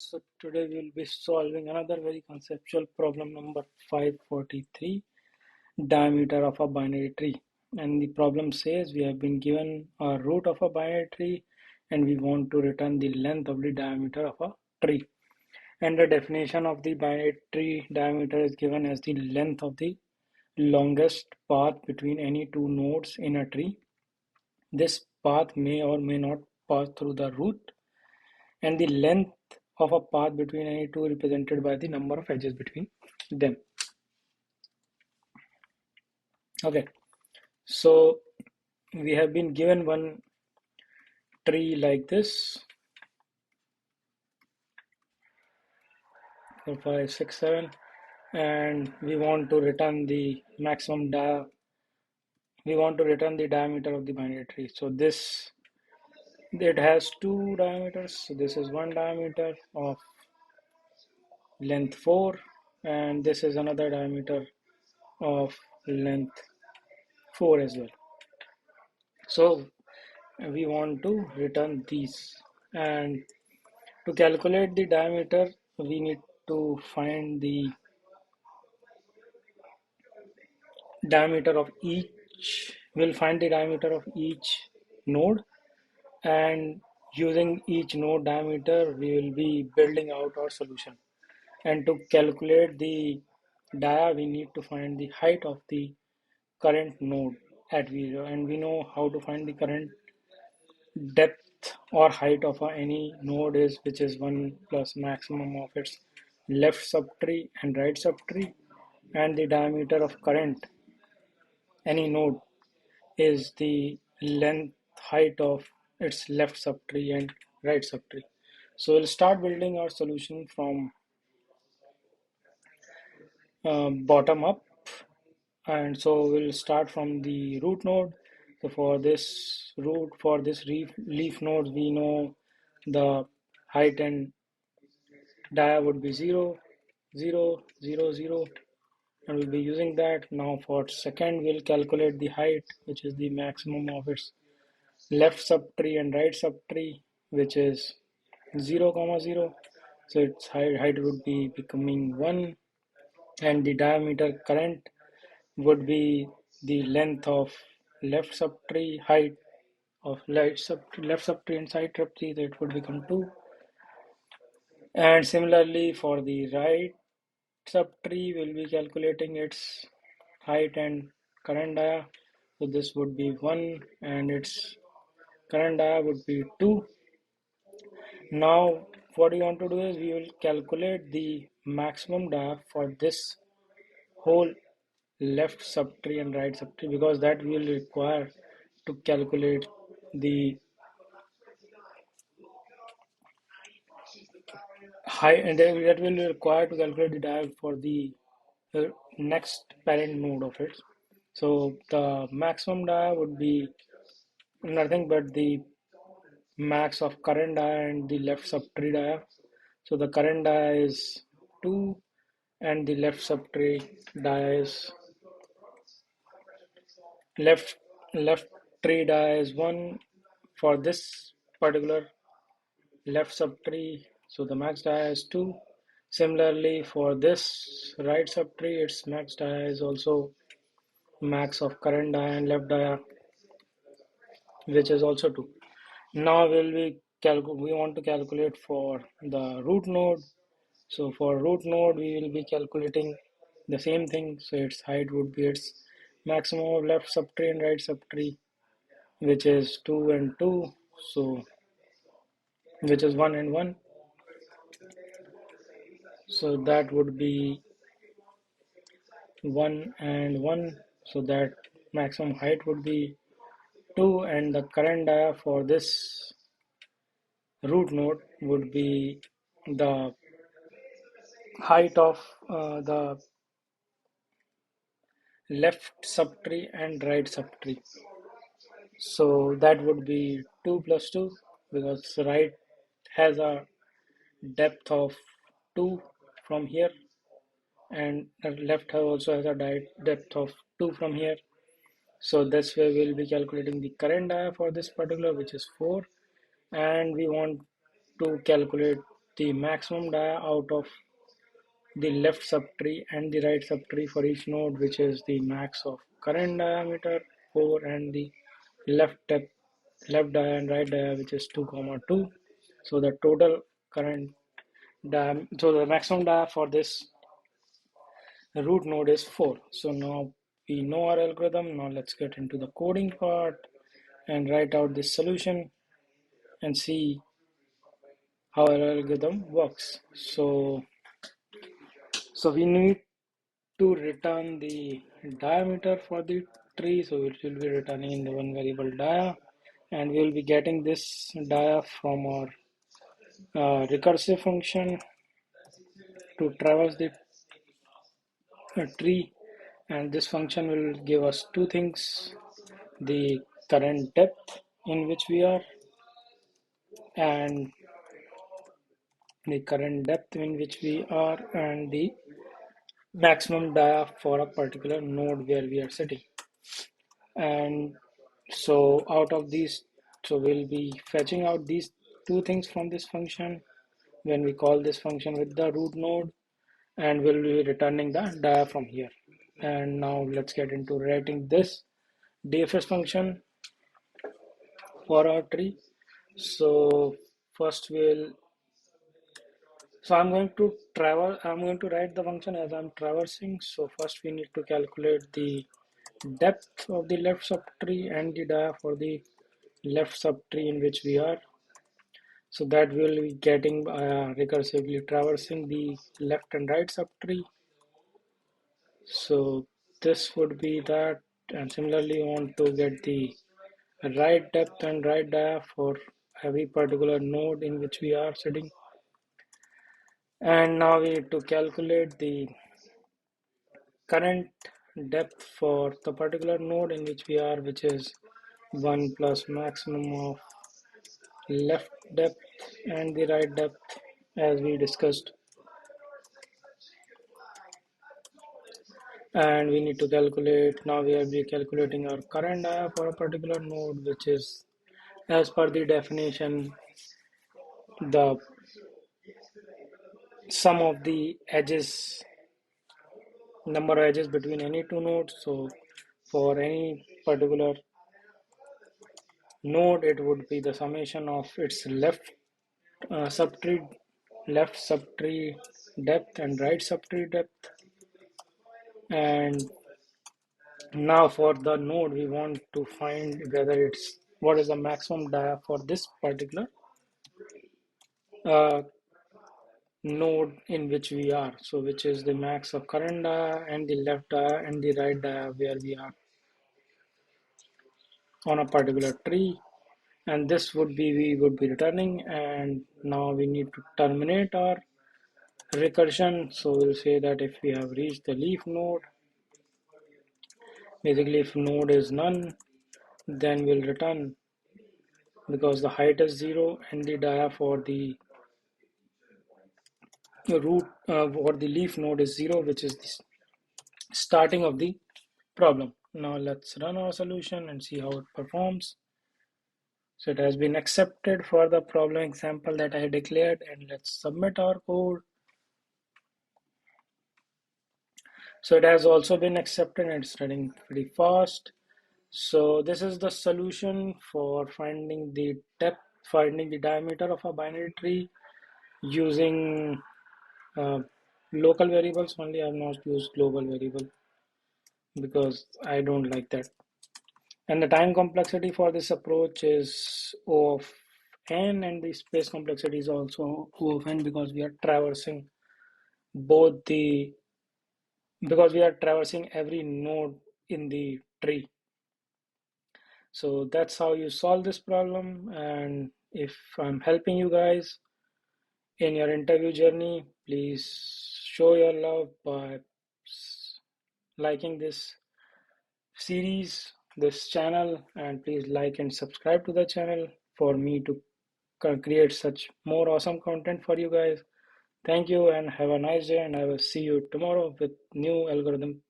So today we'll be solving another very conceptual problem number 543, diameter of a binary tree. And the problem says we have been given a root of a binary tree and we want to return the length of the diameter of a tree. And the definition of the binary tree diameter is given as the length of the longest path between any two nodes in a tree. This path may or may not pass through the root, and the length of a path between any two represented by the number of edges between them. Okay, so we have been given one tree like this, 4, 5, 6, 7, and we want to return the diameter of the binary tree. So this, it has two diameters. So this is one diameter of length 4, and this is another diameter of length 4 as well. So we want to return these, and to calculate the diameter we need to find the diameter of each we'll find the diameter of each node, and using each node diameter we will be building out our solution. And to calculate the dia we need to find the height of the current node at v0, and we know how to find the current depth or height of any node is, which is 1 plus maximum of its left subtree and right subtree, and the diameter of current any node is the length height of its left subtree and right subtree. So we'll start building our solution from bottom up, and so we'll start from the root node. So for this leaf node we know the height and dia would be 0, 0, 0, 0, and we'll be using that. Now for second we'll calculate the height, which is the maximum of its left subtree and right subtree, which is 0, 0. So its height would be becoming 1, and the diameter current would be the length of left subtree, height of left subtree and side subtree, that would become 2. And similarly for the right subtree we'll be calculating its height and current dia. So this would be 1 and its current dia would be 2. Now what we want to do is we will calculate the maximum dia for this whole left subtree and right subtree, because that we will require to calculate the height, and that will require to calculate the dia for the next parent node of it. So the maximum dia would be nothing but the max of current dia and the left subtree dia. So the current dia is 2 and the left subtree dia is left tree dia is 1 for this particular left subtree. So the max dia is 2. Similarly for this right subtree, its max dia is also max of current dia and left dia, which is also 2. Now we want to calculate for the root node. So for root node we will be calculating the same thing. So its height would be its maximum of left subtree and right subtree, which is 2 and 2, so which is 1 and 1. So that would be 1 and 1, so that maximum height would be 2, and the current dia for this root node would be the height of the left subtree and right subtree. So that would be 2 plus 2, because right has a depth of 2 from here, and left also has a depth of 2 from here. So this way we'll be calculating the current dia for this particular, which is 4, and we want to calculate the maximum dia out of the left subtree and the right subtree for each node, which is the max of current diameter 4 and the left depth, left dia and right dia, which is 2 comma 2. So the total current so the maximum dia for this root node is 4. So now we know our algorithm. Now let's get into the coding part and write out this solution and see how our algorithm works. So we need to return the diameter for the tree. So it will be returning in the one variable dia, and we will be getting this dia from our recursive function to traverse the tree, and this function will give us two things: the current depth in which we are and and the maximum dia for a particular node where we are sitting. And so out of these, so we'll be fetching out these two things from this function when we call this function with the root node, and we'll be returning the dia from here. And now let's get into writing this dfs function for our tree. So first I'm going to write the function as I'm traversing. So first we need to calculate the depth of the left subtree and the dia for the left subtree in which we are. So that we'll be getting recursively traversing the left and right subtree. So this would be that, and similarly want to get the right depth and right dia for every particular node in which we are sitting. And now we need to calculate the current depth for the particular node in which we are, which is 1 plus maximum of left depth and the right depth as we discussed. And we need to calculate, now we will be calculating our current dia for a particular node, which is, as per the definition, the sum of the edges, number of edges between any two nodes. So for any particular node, it would be the summation of its subtree left subtree depth and right subtree depth. And now for the node, we want to find whether it's what is the maximum dia for this particular uh, node in which we are. So which is the max of current dia and the left dia and the right dia where we are on a particular tree. And this would be, we would be returning. And now we need to terminate our recursion. So we'll say that if we have reached the leaf node, basically if node is none, then we'll return, because the height is 0 and the dia for the root or the leaf node is 0, which is the starting of the problem. Now let's run our solution and see how it performs. So it has been accepted for the problem example that I declared, and let's submit our code. So it has also been accepted and it's running pretty fast. So this is the solution for finding the depth, finding the diameter of a binary tree using uh, local variables only. I have not used global variable because I don't like that. And the time complexity for this approach is O of n, and the space complexity is also O of n, because we are traversing both the because we are traversing every node in the tree. So that's how you solve this problem. And if I'm helping you guys in your interview journey, please show your love by liking this series, this channel, and please like and subscribe to the channel for me to create such more awesome content for you guys. Thank you and have a nice day, and I will see you tomorrow with new algorithm